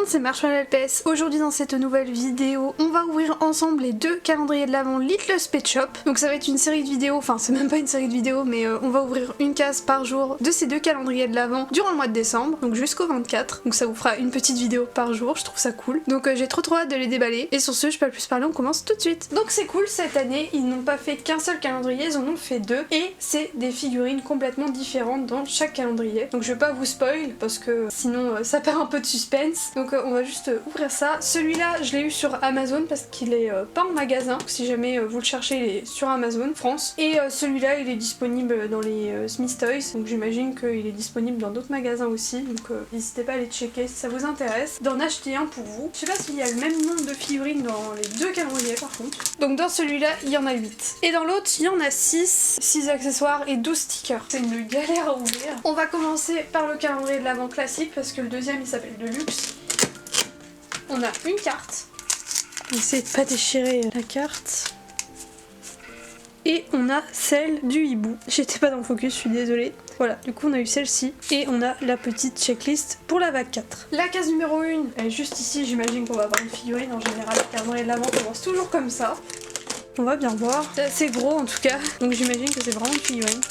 c'est Marshmallow LPS. Aujourd'hui dans cette nouvelle vidéo, on va ouvrir ensemble les deux calendriers de l'Avent Littlest Pet Shop. Donc ça va être une série de vidéos, enfin c'est même pas une série de vidéos, mais on va ouvrir une case par jour de ces deux calendriers de l'Avent durant le mois de décembre, donc jusqu'au 24. Donc ça vous fera une petite vidéo par jour, je trouve ça cool. Donc j'ai trop hâte de les déballer. Et sur ce, je peux pas plus parler, on commence tout de suite. Donc c'est cool, cette année, ils n'ont pas fait qu'un seul calendrier, ils en ont fait deux. Et c'est des figurines complètement différentes dans chaque calendrier. Donc je vais pas vous spoil, parce que sinon ça perd un peu de suspense. Donc on va juste ouvrir ça. Celui-là, je l'ai eu sur Amazon parce qu'il est pas en magasin. Donc, si jamais vous le cherchez, il est sur Amazon France. Et celui-là, il est disponible dans les Smith Toys. Donc j'imagine qu'il est disponible dans d'autres magasins aussi. Donc n'hésitez pas à aller checker si ça vous intéresse. D'en acheter un pour vous. Je sais pas s'il y a le même nombre de figurines dans les deux calendriers par contre. Donc dans celui-là, il y en a 8. Et dans l'autre, il y en a 6. 6 accessoires et 12 stickers. C'est une galère à ouvrir. On va commencer par le calendrier de l'Avent classique parce que le deuxième il s'appelle Deluxe. On a une carte. On essaie de pas déchirer la carte. Et on a celle du hibou. J'étais pas dans le focus, je suis désolée. Voilà, du coup on a eu celle-ci. Et on a la petite checklist pour la vague 4. La case numéro 1, elle est juste ici. J'imagine qu'on va avoir une figurine. En général, le calendrier de l'Avent commence toujours comme ça. On va bien voir. C'est assez gros en tout cas. Donc j'imagine que c'est vraiment une figurine.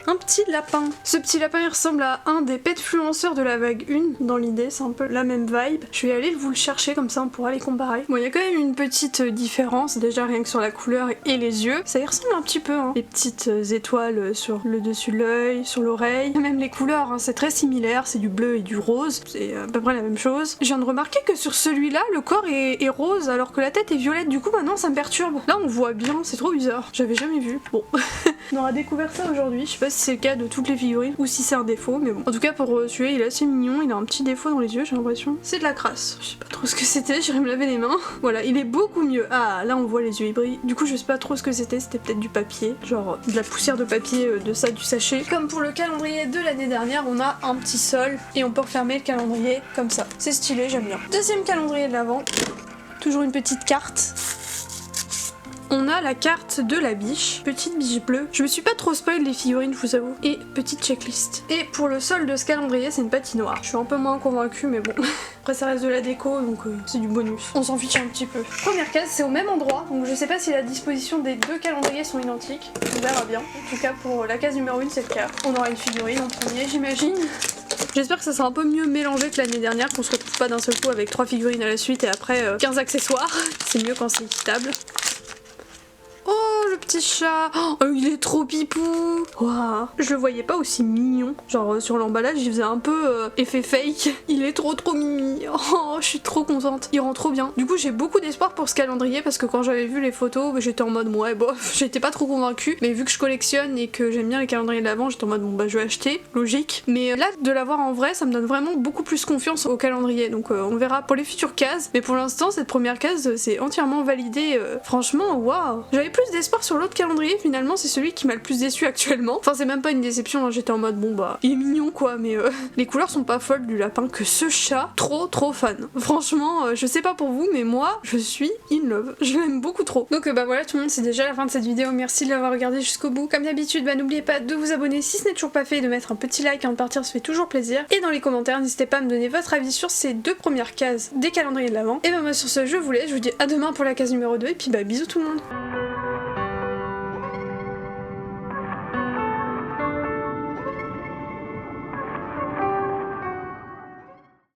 Un petit lapin. Ce petit lapin il ressemble à un des petfluenceurs de la vague 1 dans l'idée, c'est un peu la même vibe. Je vais aller vous le chercher comme ça on pourra les comparer. Bon il y a quand même une petite différence déjà rien que sur la couleur et les yeux. Ça y ressemble un petit peu hein. Les petites étoiles sur le dessus de l'œil, sur l'oreille. Même les couleurs hein, c'est très similaire, c'est du bleu et du rose. C'est à peu près la même chose. Je viens de remarquer que sur celui-là le corps est rose alors que la tête est violette. Du coup maintenant ça me perturbe. Là on voit bien, c'est trop bizarre. J'avais jamais vu. Bon. On aura découvert ça aujourd'hui. Je sais pas si c'est le cas de toutes les figurines ou si c'est un défaut, mais bon. En tout cas, pour celui-là, il est assez mignon. Il a un petit défaut dans les yeux, j'ai l'impression. C'est de la crasse. Je sais pas trop ce que c'était, j'irai me laver les mains. Voilà, il est beaucoup mieux. Ah, là, on voit les yeux, ils brillent. Du coup, je sais pas trop ce que c'était. C'était peut-être du papier, genre de la poussière de papier, de ça, du sachet. Comme pour le calendrier de l'année dernière, on a un petit sol et on peut refermer le calendrier comme ça. C'est stylé, j'aime bien. Deuxième calendrier de l'Avent. Toujours une petite carte. On a la carte de la biche, petite biche bleue. Je me suis pas trop spoil les figurines, je vous avoue. Et petite checklist. Et pour le sol de ce calendrier, c'est une patinoire. Je suis un peu moins convaincue, mais bon. Après, ça reste de la déco, donc c'est du bonus. On s'en fiche un petit peu. Première case, c'est au même endroit, donc je sais pas si la disposition des deux calendriers sont identiques. On verra bien. En tout cas, pour la case numéro 1, c'est le cas. On aura une figurine en premier, j'imagine. J'espère que ça sera un peu mieux mélangé que l'année dernière, qu'on se retrouve pas d'un seul coup avec 3 figurines à la suite et après 15 accessoires. C'est mieux quand c'est équitable. Oh le petit chat, oh il est trop pipou. Wow. Je le voyais pas aussi mignon. Genre sur l'emballage il faisait un peu effet fake. Il est trop mimi. Oh je suis trop contente. Il rend trop bien. Du coup j'ai beaucoup d'espoir pour ce calendrier parce que quand j'avais vu les photos j'étais en mode ouais bof, j'étais pas trop convaincue. Mais vu que je collectionne et que j'aime bien les calendriers de l'Avent, j'étais en mode bon bah je vais acheter, logique. Mais là de l'avoir en vrai ça me donne vraiment beaucoup plus confiance au calendrier. Donc on verra pour les futures cases. Mais pour l'instant cette première case c'est entièrement validé. Franchement waouh. J'avais plus d'espoir sur l'autre calendrier, finalement c'est celui qui m'a le plus déçu actuellement. Enfin c'est même pas une déception, hein. J'étais en mode bon bah il est mignon quoi, mais les couleurs sont pas folles du lapin, que ce chat, trop fan. Franchement je sais pas pour vous mais moi je suis in love, je l'aime beaucoup trop. Donc bah voilà tout le monde, c'est déjà la fin de cette vidéo, merci de l'avoir regardé jusqu'au bout. Comme d'habitude bah n'oubliez pas de vous abonner si ce n'est toujours pas fait et de mettre un petit like avant de partir, ça fait toujours plaisir. Et dans les commentaires n'hésitez pas à me donner votre avis sur ces deux premières cases des calendriers de l'Avent. Et bah moi sur ce je vous laisse, je vous dis à demain pour la case numéro 2 et puis bah bisous tout le monde.